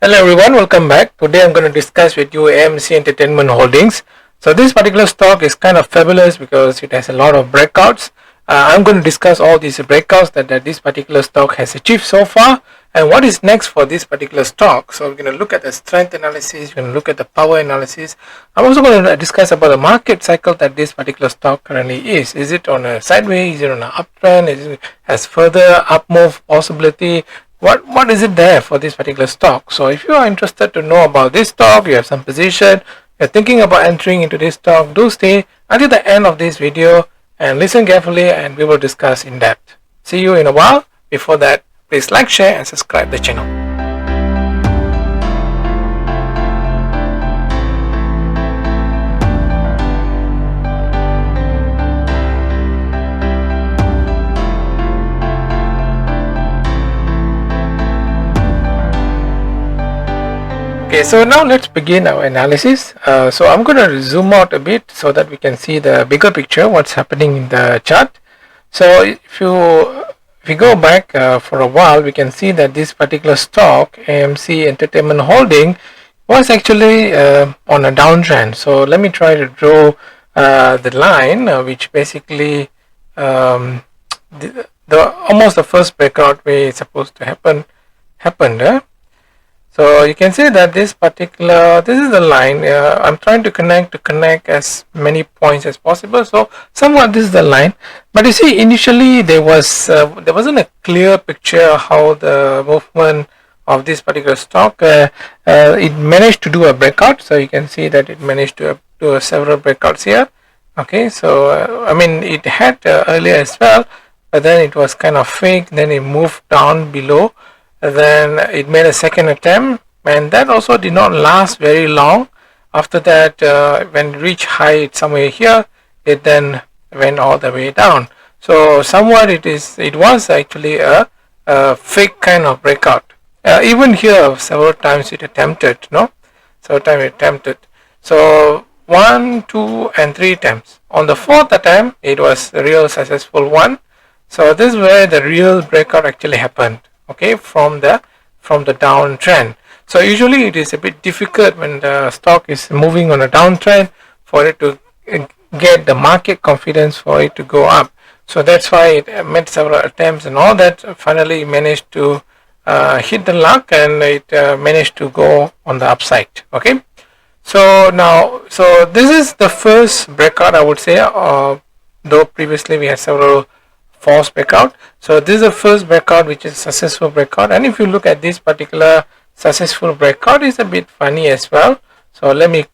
Hello everyone, welcome back. Today I'm going to discuss with you AMC Entertainment Holdings. So this particular stock is kind of fabulous because it has a lot of breakouts. I'm going to discuss all these breakouts that this particular stock has achieved so far and what is next for this particular stock. So we're going to look at the strength analysis, we're going to look at the power analysis. I'm also going to discuss about the market cycle that this particular stock currently is. Is it on a sideways? Is it on an uptrend? Is it has further up move possibility? What is it there for this particular stock? So if you are interested to know about this stock, you have some position, you're thinking about entering into this stock, do stay until the end of this video and listen carefully and we will discuss in depth. See you in a while. Before that, please like, share and subscribe the channel. Okay, so now let's begin our analysis. So I'm going to zoom out a bit so that we can see the bigger picture, what's happening in the chart. So if we go back for a while, we can see that this particular stock, AMC Entertainment Holding, was actually on a downtrend. So let me try to draw the line, which basically the almost the first breakout way is supposed to happened. So you can see that this is the line. I'm trying to connect as many points as possible. So somewhat this is the line. But you see, initially there wasn't a clear picture how the movement of this particular stock. It managed to do a breakout. So you can see that it managed to do several breakouts here. Okay, so I mean it had earlier as well, but then it was kind of fake. Then it moved down below. Then it made a second attempt and that also did not last very long. After that, when it reached height somewhere here, it then went all the way down. So somewhat it was actually a fake kind of breakout. Even here several times it attempted, so 1, 2 and 3 attempts. On the fourth attempt it was a real successful one. So this is where the real breakout actually happened. Okay, from the downtrend. So usually it is a bit difficult when the stock is moving on a downtrend for it to get the market confidence for it to go up. So that's why it made several attempts and all that. Finally managed to hit the luck and it managed to go on the upside. Okay, so this is the first breakout, I would say, though previously we had several false breakout. So this is the first breakout which is a successful breakout, and if you look at this particular successful breakout, is a bit funny as well. So let me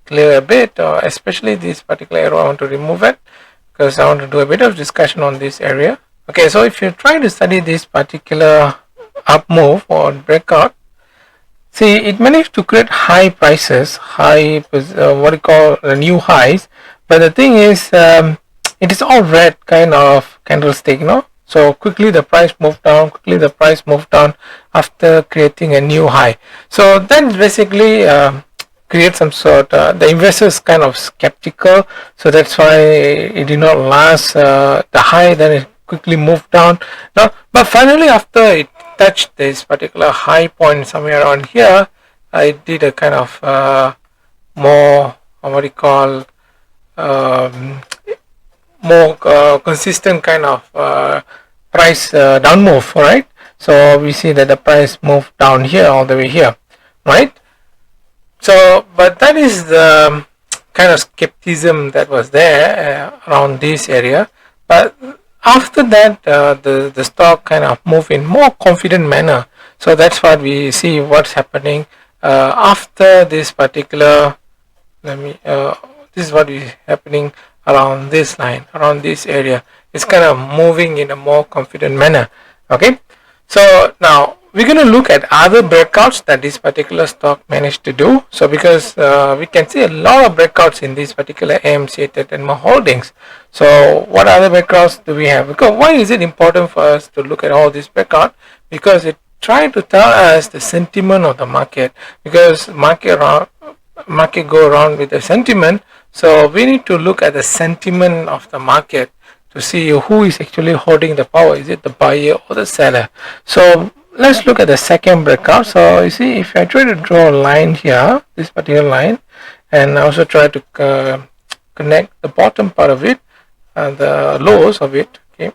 clear a bit, especially this particular arrow. I want to remove it because I want to do a bit of discussion on this area. Okay, so if you try to study this particular up move or breakout, see, it managed to create high prices, what you call new highs, but the thing is it is all red kind of candlestick, so quickly the price moved down after creating a new high. So that basically creates some sort the investors kind of skeptical, so that's why it did not last the high. Then it quickly moved down but finally after it touched this particular high point somewhere around here, it did a kind of more what you call more consistent kind of price down move. All right, so we see that the price moved down here all the way here, right? So but that is the kind of skepticism that was there around this area. But after that the stock kind of moved in more confident manner. So that's what we see what's happening after this particular this is what is happening around this line, around this area. It's kind of moving in a more confident manner. Okay, so now we're going to look at other breakouts that this particular stock managed to do. So because we can see a lot of breakouts in this particular AMC Entertainment Holdings. So what other breakouts do we have? Because why is it important for us to look at all these breakouts? Because it tries to tell us the sentiment of the market, because market go around with the sentiment. So we need to look at the sentiment of the market to see who is actually holding the power. Is it the buyer or the seller? So let's look at the second breakout. So you see, if I try to draw a line here, this particular line, and also try to connect the bottom part of it and the lows of it. Okay,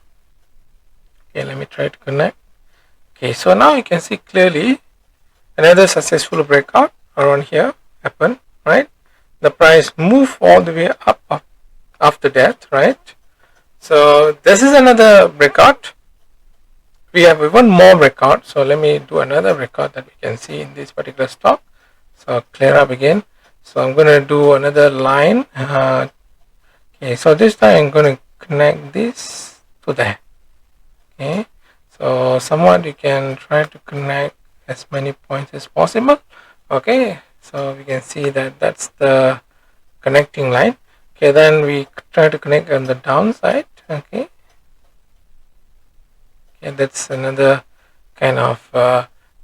let me try to connect. Okay, so now you can see clearly another successful breakout around here happen, right? The price move all the way up after that, right? So this is another breakout. We have one more breakout, so let me do another breakout that we can see in this particular stock. So clear up again. So I'm going to do another line. Okay, so this time I'm going to connect this to there. Okay, so somewhat you can try to connect as many points as possible. Okay, so we can see that that's the connecting line. Okay, then we try to connect on the downside. Okay, that's another kind of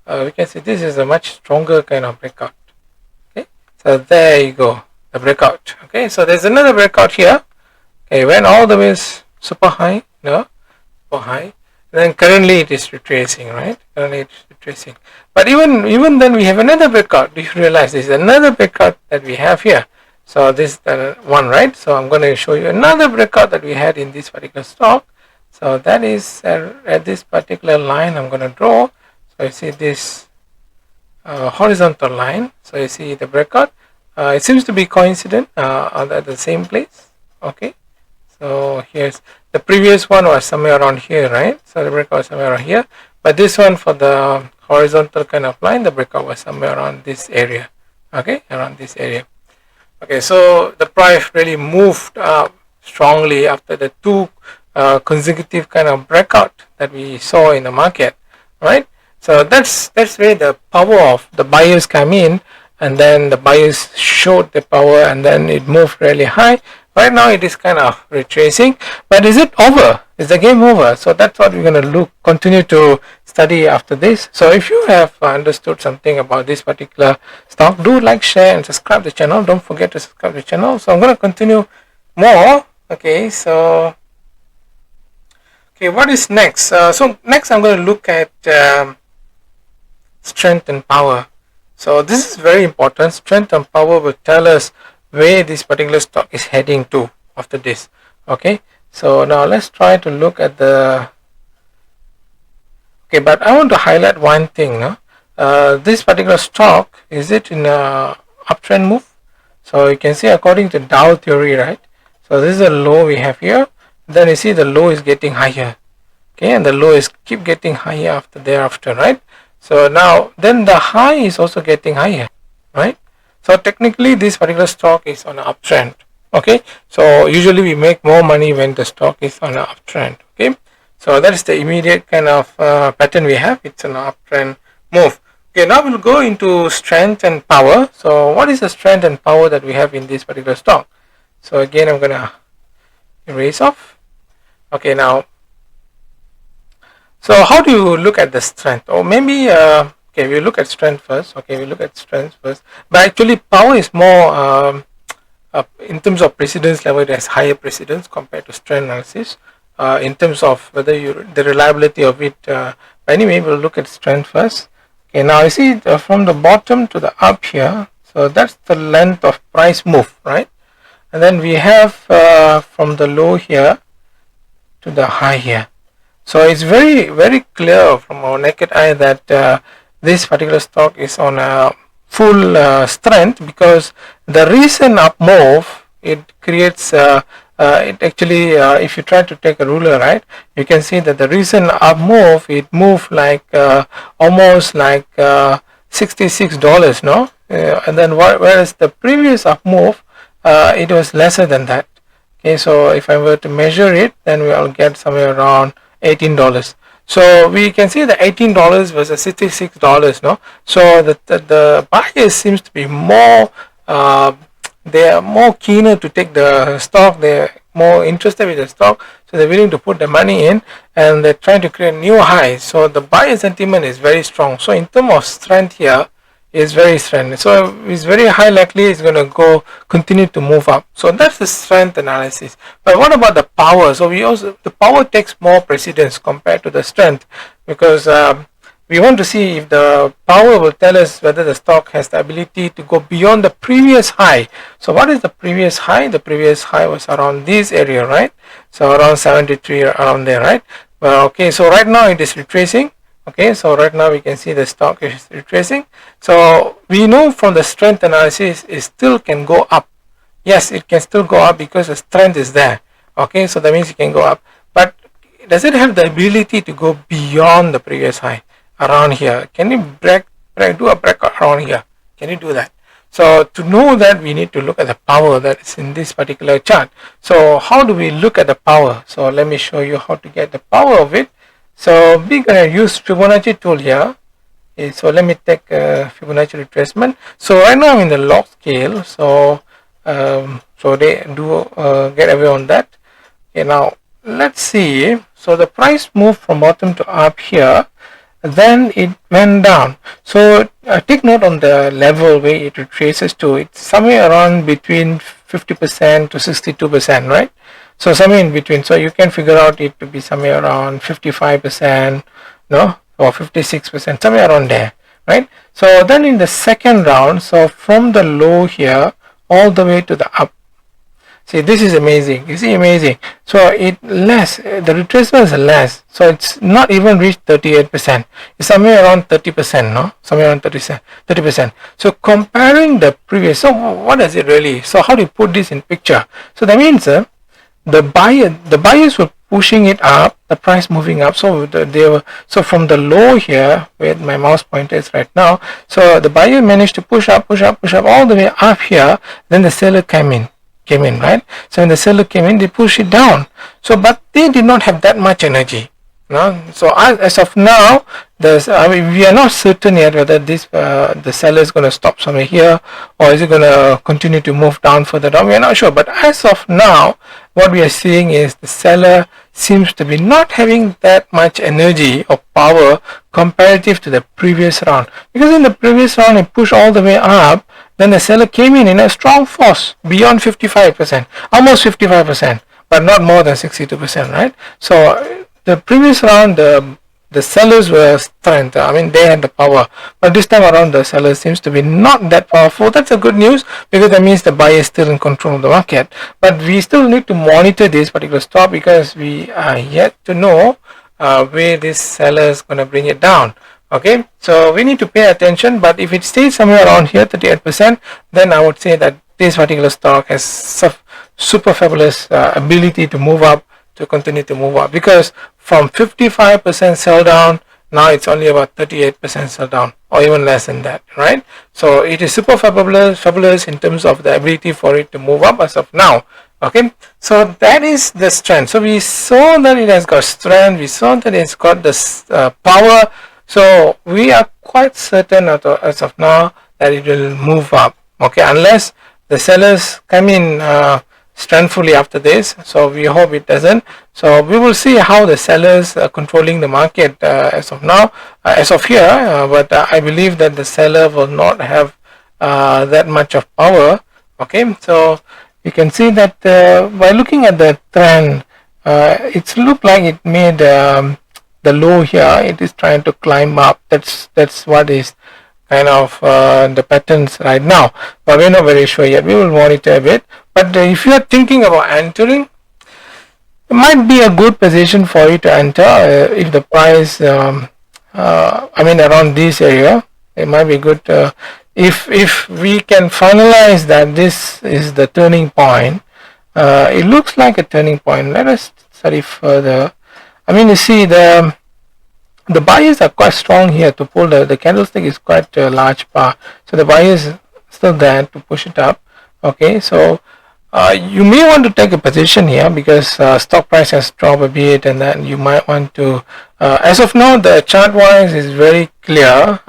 we can see this is a much stronger kind of breakout. Okay, so there you go, the breakout. Okay, so there's another breakout here. Okay, went all the way super high, super high. Then currently it is retracing, right? Currently it is retracing. But even then we have another breakout. Do you realize this is another breakout that we have here? So this is the one, right? So I'm going to show you another breakout that we had in this particular stock. So that is at this particular line I'm going to draw. So you see this horizontal line. So you see the breakout. It seems to be coincident at the same place. Okay. So here's the previous one was somewhere around here, right? So the breakout was somewhere around here. But this one for the horizontal kind of line, the breakout was somewhere around this area. Okay, around this area. Okay, so the price really moved up strongly after the two consecutive kind of breakout that we saw in the market, right? So that's where the power of the buyers come in, and then the buyers showed the power, and then it moved really high. Right now it is kind of retracing, but is it over? Is the game over? So that's what we're going to continue to study after this. So if you have understood something about this particular stock, do like, share, and subscribe to the channel. Don't forget to subscribe to the channel. So I'm going to continue more. Okay, so what is next? So next I'm going to look at strength and power. So this is very important. Strength and power will tell us where this particular stock is heading to after this. Okay, so now let's try to look at the but I want to highlight one thing. This particular stock, is it in a uptrend move? So you can see according to Dow theory, right? So this is a low we have here, then you see the low is getting higher. Okay, and the low is keep getting higher after thereafter, right? So now then the high is also getting higher, right? So technically this particular stock is on an uptrend. Okay, so usually we make more money when the stock is on an uptrend. Okay, so that is the immediate kind of pattern we have. It's an uptrend move. Okay, now we'll go into strength and power. So what is the strength and power that we have in this particular stock? So again I'm gonna erase off. Okay, now so how do you look at the strength? Or maybe okay, we look at strength first. Okay, we look at strength first. But actually, power is more in terms of precedence level. It has higher precedence compared to strength analysis. In terms of whether the reliability of it. But anyway, we'll look at strength first. Okay, now you see from the bottom to the up here. So that's the length of price move, right? And then we have from the low here to the high here. So it's very clear from our naked eye that this particular stock is on a full strength, because the recent up move, it creates it actually if you try to take a ruler, right, you can see that the recent up move, it moved like almost like $66, no? And then whereas the previous up move, it was lesser than that. Okay, so if I were to measure it, then we'll get somewhere around $18. So we can see the $18 versus $66, no? So the buyers seems to be more they are more keener to take the stock. They're more interested with the stock, so they're willing to put the money in, and they're trying to create new highs. So the buyer sentiment is very strong. So in terms of strength here, is very strong. So it's very high likely it's going to continue to move up. So that's the strength analysis. But what about the power? So the power takes more precedence compared to the strength, because we want to see if the power will tell us whether the stock has the ability to go beyond the previous high. So what is the previous high? The previous high was around this area, right? So around 73, around there, right? Well, okay, so right now it is retracing. Okay, so right now we can see the stock is retracing. So we know from the strength analysis it still can go up. Yes, it can still go up because the strength is there. Okay, so that means it can go up. But does it have the ability to go beyond the previous high around here? Can you do a breakout around here? Can you do that? So to know that, we need to look at the power that is in this particular chart. So how do we look at the power? So let me show you how to get the power of it. So we're going to use Fibonacci tool here. Okay, so let me take Fibonacci retracement. So right now I'm in the log scale. So so they do get away on that. Okay, now let's see. So the price moved from bottom to up here, then it went down. So take note on the level where it retraces to. It's somewhere around between 50% to 62%, right? So somewhere in between. So you can figure out it to be somewhere around 55%, no, or 56%, somewhere around there, right? So then in the second round, so from the low here all the way to the up. See, this is amazing. You see, amazing. So it less, the retracement is less. So it's not even reached 38%. It's somewhere around 30%, no? Somewhere around 30%. So comparing the previous, so what does it really? So how do you put this in picture? So that means the buyers were pushing it up, the price moving up. So so from the low here, where my mouse pointer is right now, so the buyer managed to push up all the way up here. Then the seller came in, right? So when the seller came in, they pushed it down. So but they did not have that much energy. No? So as of now, we are not certain yet whether this the seller is going to stop somewhere here, or is it going to continue to move down further down. We are not sure. But as of now, what we are seeing is the seller seems to be not having that much energy or power comparative to the previous round. Because in the previous round, it pushed all the way up. Then the seller came in a strong force beyond 55%, almost 55%, but not more than 62%, right? So the previous round, the sellers were strength. I mean, they had the power. But this time around, the seller seems to be not that powerful. That's a good news, because that means the buyer is still in control of the market. But we still need to monitor this particular stock, because we are yet to know where this seller is going to bring it down. Okay, so we need to pay attention. But if it stays somewhere around here, 38%, then I would say that this particular stock has super fabulous ability to move up, to continue to move up, because from 55% sell down, now it's only about 38% sell down, or even less than that, right? So it is super fabulous in terms of the ability for it to move up as of now. Okay, so that is the strength. So we saw that it has got strength, we saw that it's got this power. So we are quite certain as of now that it will move up. Okay, unless the sellers come in strengthfully after this. So we hope it doesn't. So we will see how the sellers are controlling the market as of now, as of here. But I believe that the seller will not have that much of power. Okay, so you can see that by looking at the trend, it's looked like it made the low here. It is trying to climb up. That's what is kind of the patterns right now, but we're not very sure yet. We will monitor a bit. But if you are thinking about entering, it might be a good position for you to enter if the price I mean around this area. It might be good if we can finalize that this is the turning point. It looks like a turning point. Let us study further. I mean, you see the buyers are quite strong here to pull the candlestick is quite a large bar. So the buyers still there to push it up. Okay, so you may want to take a position here, because stock price has dropped a bit, and then you might want to as of now the chart wise is very clear,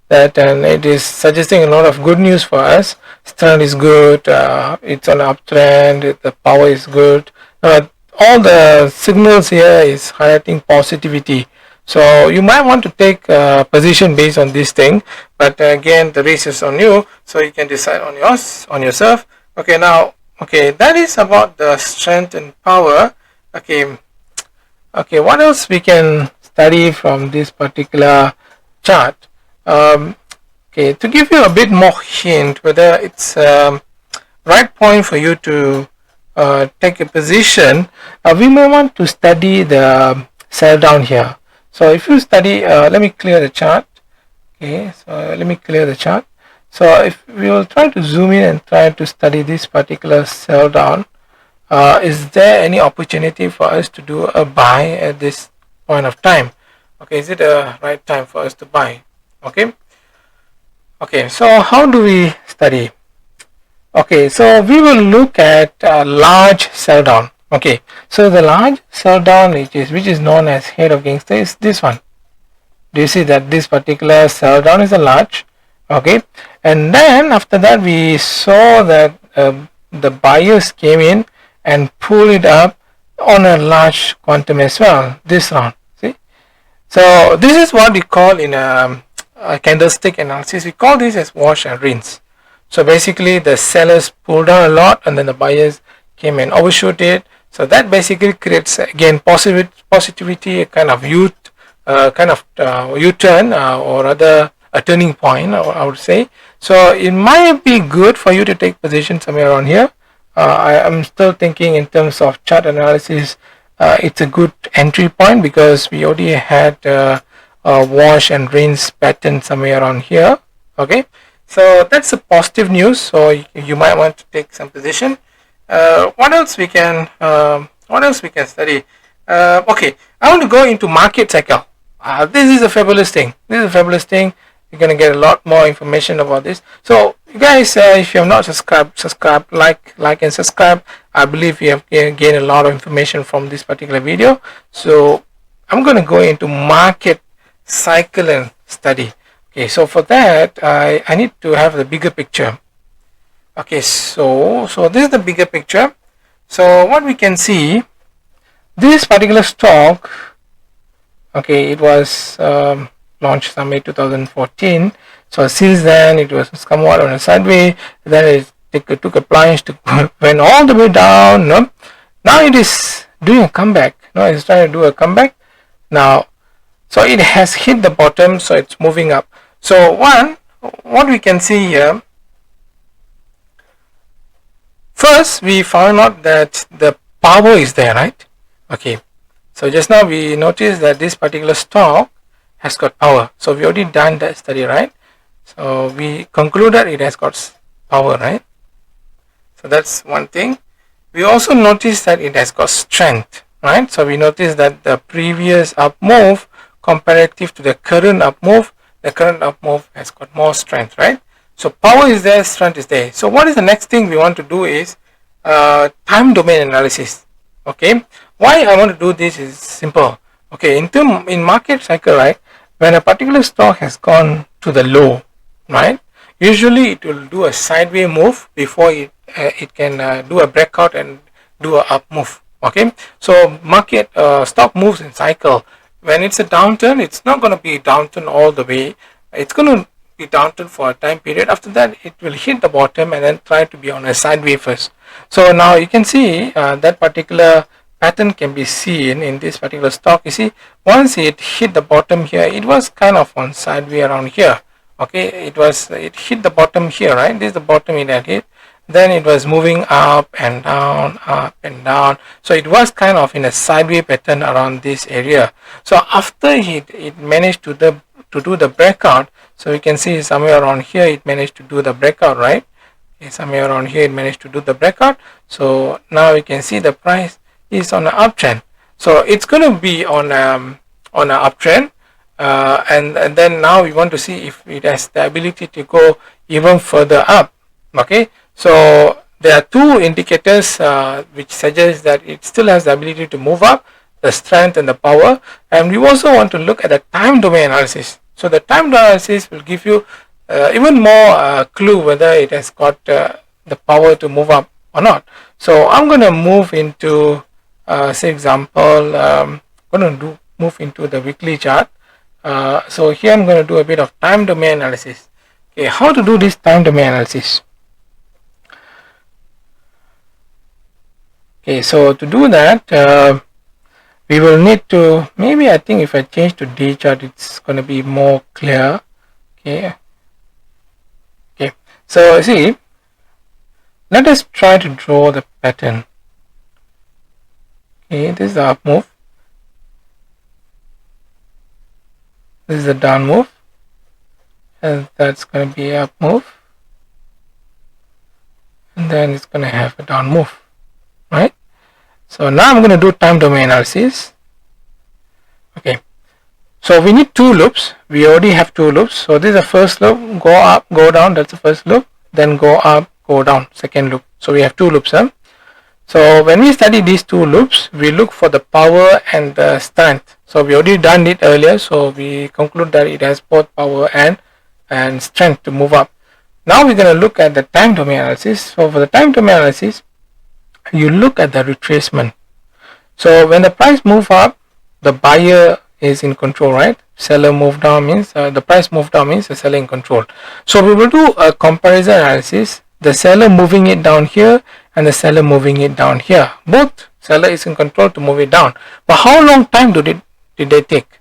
that and it is suggesting a lot of good news for us. Strength is good, it's an uptrend, the power is good, all the signals here is highlighting positivity. So you might want to take a position based on this thing, but again the race is on you, so you can decide on yourself. Okay, now that is about the strength and power. Okay, what else we can study from this particular chart. Okay, to give you a bit more hint whether it's right point for you to take a position, we may want to study the sell down here. So if you study, let me clear the chart. Okay, so let me clear the chart. So if we will try to zoom in and try to study this particular sell down, is there any opportunity for us to do a buy at this point of time? Okay, is it a right time for us to buy? Okay. Okay, so how do we study? Okay, so we will look at a large sell down. Okay, so the large sell down which is known as head of gangster is this one. Do you see that this particular sell down is a large? Okay, and then after that we saw that the buyers came in and pulled it up on a large quantum as well this round. See, so this is what we call in a candlestick analysis, we call this as wash and rinse. So basically the sellers pulled down a lot and then the buyers came and overshoot it. So that basically creates again positivity, a kind of U-turn or rather a turning point, I would say. So it might be good for you to take position somewhere around here. I am still thinking in terms of chart analysis, it's a good entry point because we already had a wash and rinse pattern somewhere around here. Okay, so that's a positive news. So you might want to take some position. What else we can study? Okay, I want to go into market cycle. This is a fabulous thing. You're going to get a lot more information about this. So you guys, if you have not subscribe, like and subscribe. I believe you have gained a lot of information from this particular video. So I'm going to go into market cycle and study. Okay, so for that I need to have the bigger picture. Okay, so this is the bigger picture. So what we can see, this particular stock, okay, it was launched somewhere 2014. So since then it was somewhat on a sideways. Then it took a plunge, went all the way down. No? Now it is doing a comeback. No, it's trying to do a comeback now. So it has hit the bottom, so it's moving up. So what we can see here, first we found out that the power is there, right? Okay, so just now we noticed that this particular stock has got power. So we already done that study, right? So we concluded it has got power, right? So that's one thing. We also noticed that it has got strength, right? So we noticed that the previous up move comparative to the current up move, the current up move has got more strength, right? So power is there, strength is there. So what is the next thing we want to do is time domain analysis. Okay, why I want to do this is simple. Okay, in market cycle, right, when a particular stock has gone to the low, right, usually it will do a sideways move before it can do a breakout and do a up move. Okay, so market stock moves in cycle. When it's a downturn, it's not going to be downturn all the way. It's going to be downturn for a time period. After that, it will hit the bottom and then try to be on a sideways first. So now you can see that particular pattern can be seen in this particular stock. You see, once it hit the bottom here, it was kind of on sideways around here. Okay, it hit the bottom here, right? This is the bottom it had hit. Then it was moving up and down, up and down. So it was kind of in a sideways pattern around this area. So after it managed to do the breakout, so we can see somewhere around here it managed to do the breakout, right? Okay, somewhere around here it managed to do the breakout. So now we can see the price is on an uptrend. So it's going to be on an uptrend, and then now we want to see if it has the ability to go even further up. Okay, so there are two indicators which suggest that it still has the ability to move up, the strength and the power. And we also want to look at the time domain analysis. So the time domain analysis will give you even more clue whether it has got the power to move up or not. So I'm going to move into say example, move into the weekly chart. So here I'm going to do a bit of time domain analysis. Okay, how to do this time domain analysis? Okay, so to do that, we will need to, maybe I think if I change to D chart, it's going to be more clear. Okay. Okay. So see, let us try to draw the pattern. Okay, this is the up move. This is the down move. And that's going to be a up move. And then it's going to have a down move. Right? So now I'm going to do time domain analysis. Okay. So we need two loops. We already have two loops. So this is the first loop. Go up, go down. That's the first loop. Then go up, go down. Second loop. So we have two loops. Huh? So when we study these two loops, we look for the power and the strength. So we already done it earlier. So we conclude that it has both power and strength to move up. Now we're going to look at the time domain analysis. So for the time domain analysis, you look at the retracement. So when the price move up, the buyer is in control, right? Seller move down means the price move down means the seller in control. So we will do a comparison analysis. The seller moving it down here and the seller moving it down here. Both seller is in control to move it down. But how long time did they take?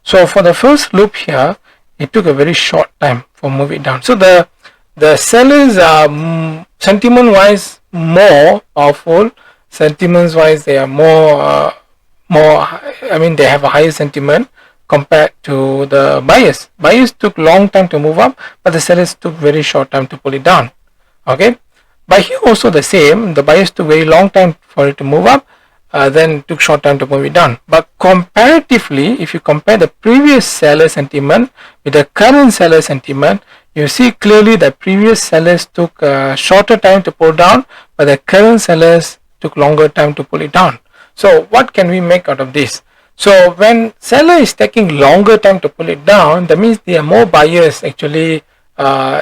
So for the first loop here, it took a very short time for move it down. So the sellers are sentiment wise more powerful. Sentiments wise, they are more. I mean, they have a higher sentiment compared to the buyers. Buyers took long time to move up, but the sellers took very short time to pull it down. Okay, but here also the same. The buyers took very long time for it to move up, then took short time to move it down. But comparatively, if you compare the previous seller sentiment with the current seller sentiment, you see clearly that previous sellers took shorter time to pull down, but the current sellers took longer time to pull it down. So what can we make out of this? So when seller is taking longer time to pull it down, that means there are more buyers actually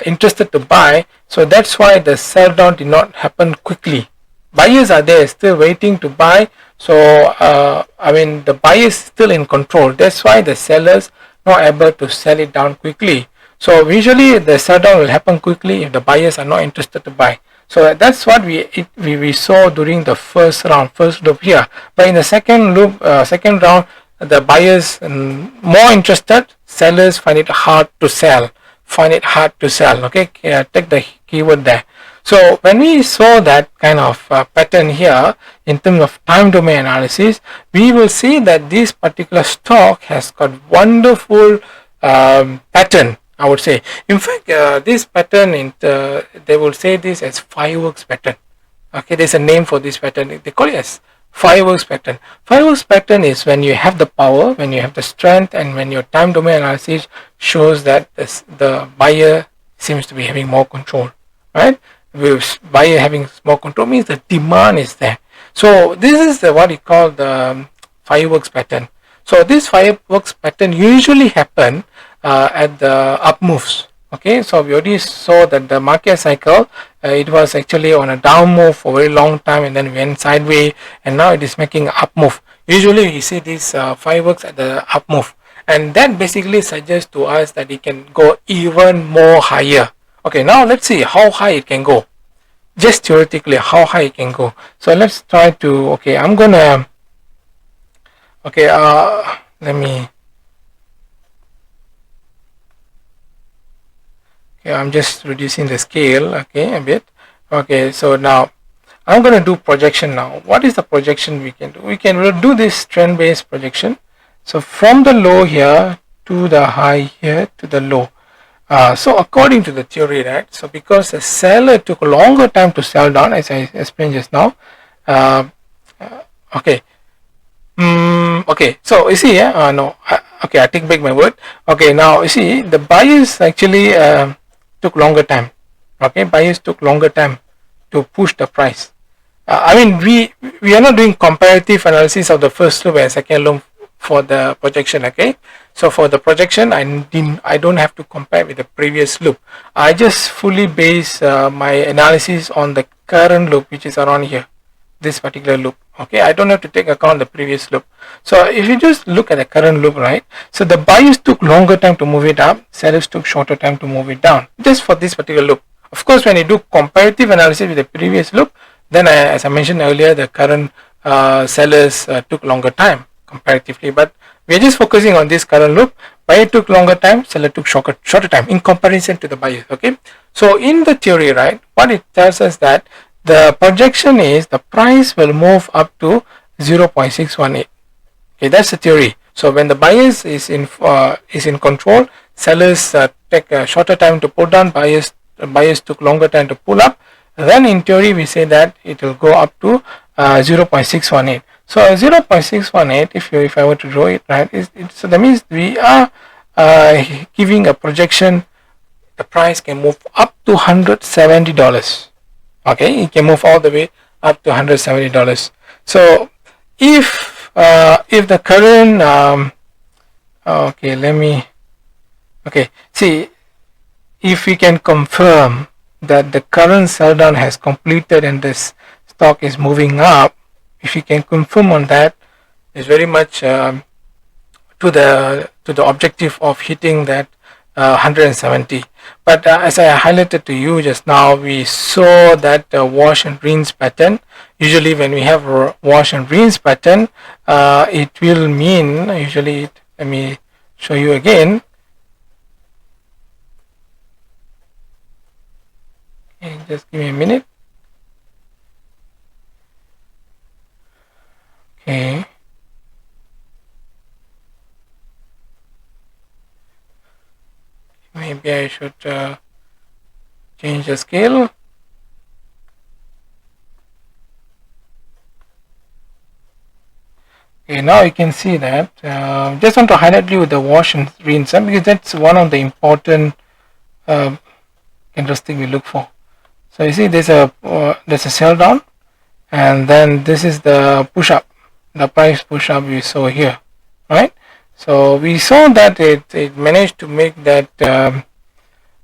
interested to buy. So that's why the sell down did not happen quickly. Buyers are there still waiting to buy. So I mean, the buyers still in control. That's why the sellers not able to sell it down quickly. So usually the sell down will happen quickly if the buyers are not interested to buy. So that's what we saw during the first loop here. But in the second loop, second round, the buyers more interested, sellers find it hard to sell. Okay, take the keyword there. So when we saw that kind of pattern here in terms of time domain analysis, we will see that this particular stock has got wonderful pattern, I would say. In fact, this pattern, they will say this as fireworks pattern. Okay, there's a name for this pattern. They call it as fireworks pattern. Fireworks pattern is when you have the power, when you have the strength, and when your time domain analysis shows that the buyer seems to be having more control, right? With buyer having more control means the demand is there. So this is what we call the fireworks pattern. So this fireworks pattern usually happen at the up moves. Okay, so we already saw that the market cycle, it was actually on a down move for a very long time and then went sideways, and now it is making an up move. Usually we see these fireworks at the up move, and that basically suggests to us that it can go even more higher. Okay, now let's see how high it can go. Just theoretically, how high it can go. So let's try to, okay, I'm gonna, okay, let me, okay, I'm just reducing the scale, okay, a bit. Okay, so now I'm going to do projection now. What is the projection we can do? We can do this trend based projection. So from the low here to the high here to the low. So according to the theory, right? So because the seller took a longer time to sell down, as I explained just now. Okay. Okay. So you see, okay, I take back my word. Okay. Now you see, the buyers actually took longer time. Okay, buyers took longer time to push the price. I mean, we are not doing comparative analysis of the first loop and second loop for the projection. Okay, so for the projection, I don't have to compare with the previous loop. I just fully base my analysis on the current loop, which is around here, this particular loop. Okay, I don't have to take account the previous loop. So if you just look at the current loop, right? So the buyers took longer time to move it up, sellers took shorter time to move it down, just for this particular loop. Of course, when you do comparative analysis with the previous loop, then as I mentioned earlier, the current sellers took longer time comparatively, but we are just focusing on this current loop. Buyer took longer time, seller took shorter time in comparison to the buyer. Okay, so in the theory, right, what it tells us that the projection is the price will move up to 0.618. Okay, that's the theory. So when the buyers is in control, sellers take a shorter time to pull down, buyers took longer time to pull up. Then in theory we say that it will go up to 0.618. So 0.618, if I were to draw it right, so that means we are giving a projection. The price can move up to $170. Okay, it can move all the way up to $170. So if the current okay, see, if we can confirm that the current sell down has completed and this stock is moving up, if you can confirm on that, is very much to the objective of hitting that 170. But as I highlighted to you just now, we saw that wash and rinse pattern. Usually when we have a wash and rinse pattern, it will mean, usually, let me show you again. Okay, just give me a minute. Okay. Maybe I should change the scale. Okay, now you can see that. Just want to highlight you the wash and rinse, because that's one of the important candlestick we look for. So you see there's a sell down, and then this is the push up, the price push up we saw here, right? So we saw that it managed to make that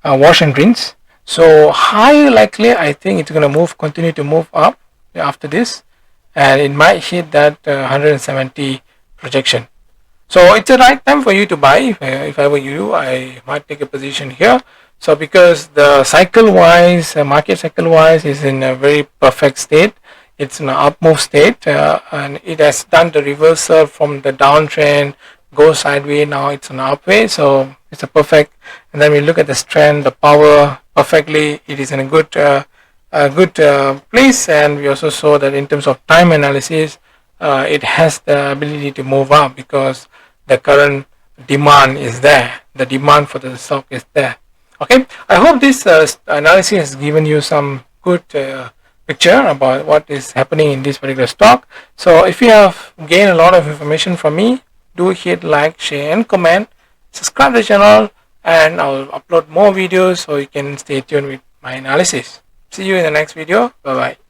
wash and rinse. So high likely, I think it's going to continue to move up after this, and it might hit that 170 projection. So it's the right time for you to buy. If I were you, I might take a position here. So because the cycle wise, market cycle wise is in a very perfect state. It's in an up move state, and it has done the reversal from the downtrend, go sideways. Now it's an upway, so it's a perfect. And then we look at the strength, the power perfectly. It is in a good place, and we also saw that in terms of time analysis, it has the ability to move up because the current demand is there. The demand for the stock is there. Okay, I hope this analysis has given you some good picture about what is happening in this particular stock. So if you have gained a lot of information from me, do hit like, share and comment, subscribe to the channel, and I'll upload more videos so you can stay tuned with my analysis. See you in the next video. Bye bye.